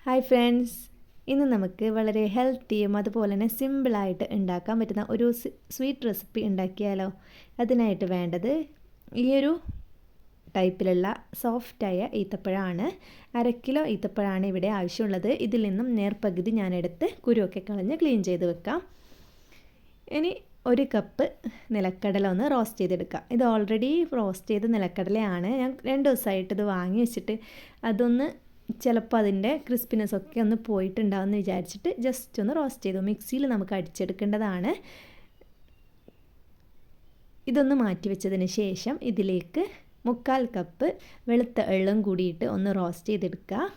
Hi friends, ഇന്ന് നമുക്ക് വളരെ ഹെൽത്തിയും അതുപോലെ തന്നെ സിമ്പിളായിട്ട് ഉണ്ടാക്കാൻ പറ്റുന്ന ഒരു സ്വീറ്റ് റെസിപ്പി ഉണ്ടാക്കിയാലോ. അതിനായിട്ട് വേണ്ടത് ഈ ഒരു ടൈപ്പിലുള്ള സോഫ്റ്റായ ഈത്തപ്പഴമാണ്. 1/2 കിലോ ഈത്തപ്പഴമാണ് ഇവിടെ ആവശ്യമുള്ളത്. ഇതിൽ നിന്നും നേർപകുതി ഞാനെടുത്ത് കുരുവൊക്കെ കളഞ്ഞ് ക്ലീൻ ചെയ്ത് വെക്കാം. ഇനി 1 കപ്പ് നിലക്കടല ഒന്ന് റോസ്റ്റ് ചെയ്തെടുക്കാം. ഇത് ഓൾറെഡി റോസ്റ്റ് ചെയ്ത നിലക്കടലയാണ്. ഞാൻ 2 ദിവസമായിട്ട് ഇത് വാങ്ങി വെച്ചിട്ട് അതൊന്ന് ചിലപ്പോൾ അതിൻ്റെ ക്രിസ്പിനെസ് ഒക്കെ ഒന്ന് പോയിട്ടുണ്ടാവുമെന്ന് വിചാരിച്ചിട്ട് ജസ്റ്റ് ഒന്ന് റോസ്റ്റ് ചെയ്തു. മിക്സിയിൽ നമുക്ക് അടിച്ചെടുക്കേണ്ടതാണ്. ഇതൊന്ന് മാറ്റി വെച്ചതിന് ശേഷം ഇതിലേക്ക് 3/4 കപ്പ് വെളുത്ത എള്ളും കൂടിയിട്ട് ഒന്ന് റോസ്റ്റ് ചെയ്തെടുക്കുക.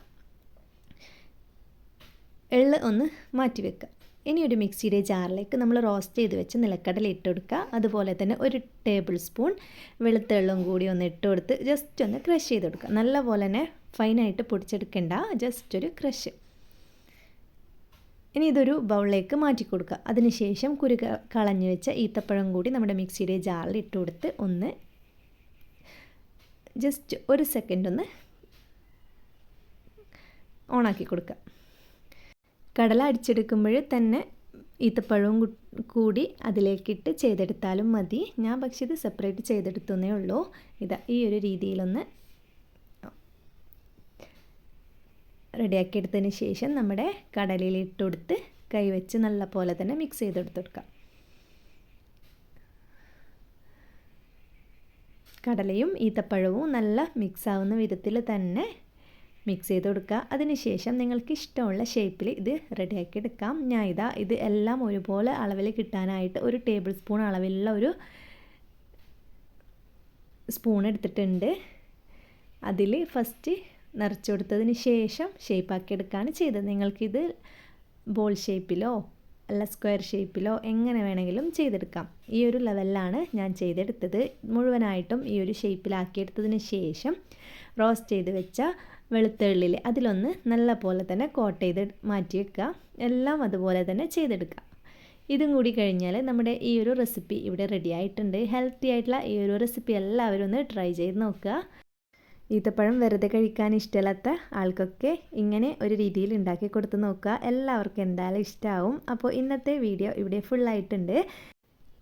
എള്ള് ഒന്ന് മാറ്റി വെക്കുക. ഇനി ഒരു മിക്സിയുടെ ജാറിലേക്ക് നമ്മൾ റോസ്റ്റ് ചെയ്ത് വെച്ച് നിലക്കടല ഇട്ട് കൊടുക്കുക. അതുപോലെ തന്നെ 1 ടേബിൾ സ്പൂൺ വെളുത്ത എള്ളും കൂടി ഒന്ന് ഇട്ട് കൊടുത്ത് ജസ്റ്റ് ഒന്ന് ക്രഷ് ചെയ്ത് കൊടുക്കുക. നല്ലപോലെ തന്നെ ഫൈനായിട്ട് പൊടിച്ചെടുക്കേണ്ട, ജസ്റ്റ് ഒരു ക്രഷ്. ഇനി ഇതൊരു ബൗളിലേക്ക് മാറ്റി കൊടുക്കുക. അതിനുശേഷം കളഞ്ഞു വെച്ച ഈത്തപ്പഴം കൂടി നമ്മുടെ മിക്സിയുടെ ജാറിൽ ഇട്ട് കൊടുത്ത് ഒന്ന് ജസ്റ്റ് 1 സെക്കൻഡ് ഒന്ന് ഓണാക്കി കൊടുക്കുക. കടല അടിച്ചെടുക്കുമ്പോൾ തന്നെ ഈത്തപ്പഴവും കൂടി അതിലേക്കിട്ട് ചെയ്തെടുത്താലും മതി. ഞാൻ പക്ഷേ ഇത് സെപ്പറേറ്റ് ചെയ്തെടുത്തേ ഉള്ളൂ. ഇതാ ഈ ഒരു രീതിയിലൊന്ന് റെഡിയാക്കി എടുത്തതിന് ശേഷം നമ്മുടെ കടലയിൽ ഇട്ട് കൊടുത്ത് കൈവച്ച് നല്ല പോലെ തന്നെ മിക്സ് ചെയ്തെടുത്തെടുക്കാം. കടലയും ഈത്തപ്പഴവും നല്ല മിക്സ് ആവുന്ന വിധത്തിൽ തന്നെ മിക്സ് ചെയ്ത് കൊടുക്കുക. അതിനുശേഷം നിങ്ങൾക്ക് ഇഷ്ടമുള്ള ഷേപ്പിൽ ഇത് റെഡിയാക്കി എടുക്കാം. ഞാൻ ഇത് എല്ലാം ഒരുപോലെ അളവിൽ കിട്ടാനായിട്ട് 1 ടേബിൾ സ്പൂൺ അളവിലുള്ള ഒരു സ്പൂൺ എടുത്തിട്ടുണ്ട്. അതിൽ ഫസ്റ്റ് നിറച്ചു കൊടുത്തതിന് ശേഷം ഷേപ്പാക്കി എടുക്കുകയാണ് ചെയ്തത്. നിങ്ങൾക്കിത് ബോൾ ഷേപ്പിലോ അല്ല സ്ക്വയർ ഷേപ്പിലോ എങ്ങനെ വേണമെങ്കിലും ചെയ്തെടുക്കാം. ഈ ഒരു ലെവലിലാണ് ഞാൻ ചെയ്തെടുത്തത്. മുഴുവനായിട്ടും ഈ ഒരു ഷേപ്പിലാക്കിയെടുത്തതിന് ശേഷം റോസ്റ്റ് ചെയ്ത് വെച്ച വെളുത്തുള്ളിൽ അതിലൊന്ന് നല്ല പോലെ തന്നെ കോട്ട് ചെയ്ത് മാറ്റി വെക്കുക. എല്ലാം അതുപോലെ തന്നെ ചെയ്തെടുക്കുക. ഇതും കൂടി കഴിഞ്ഞാൽ നമ്മുടെ ഈ ഒരു റെസിപ്പി ഇവിടെ റെഡി ആയിട്ടുണ്ട്. ഹെൽത്തി ആയിട്ടുള്ള ഈ ഒരു റെസിപ്പി എല്ലാവരും ഒന്ന് ട്രൈ ചെയ്ത് നോക്കുക. ഈത്തപ്പഴം വെറുതെ കഴിക്കാൻ ഇഷ്ടമില്ലാത്ത ആൾക്കൊക്കെ ഇങ്ങനെ ഒരു രീതിയിൽ ഉണ്ടാക്കി കൊടുത്ത് നോക്കുക. എല്ലാവർക്കും എന്തായാലും ഇഷ്ടമാവും. അപ്പോൾ ഇന്നത്തെ വീഡിയോ ഇവിടെ ഫുള്ളായിട്ടുണ്ട്.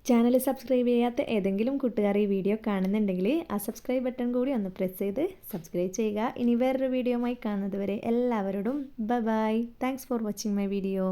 ചാനൽ സബ്സ്ക്രൈബ് ചെയ്യാത്ത ഏതെങ്കിലും കൂട്ടുകാർ ഈ വീഡിയോ കാണുന്നുണ്ടെങ്കിൽ ആ സബ്സ്ക്രൈബ് ബട്ടൺ കൂടി ഒന്ന് പ്രസ് ചെയ്ത് സബ്സ്ക്രൈബ് ചെയ്യുക. ഇനി വേറൊരു വീഡിയോയുമായി കാണുന്നത് വരെ എല്ലാവരോടും bye. Thanks for watching my video.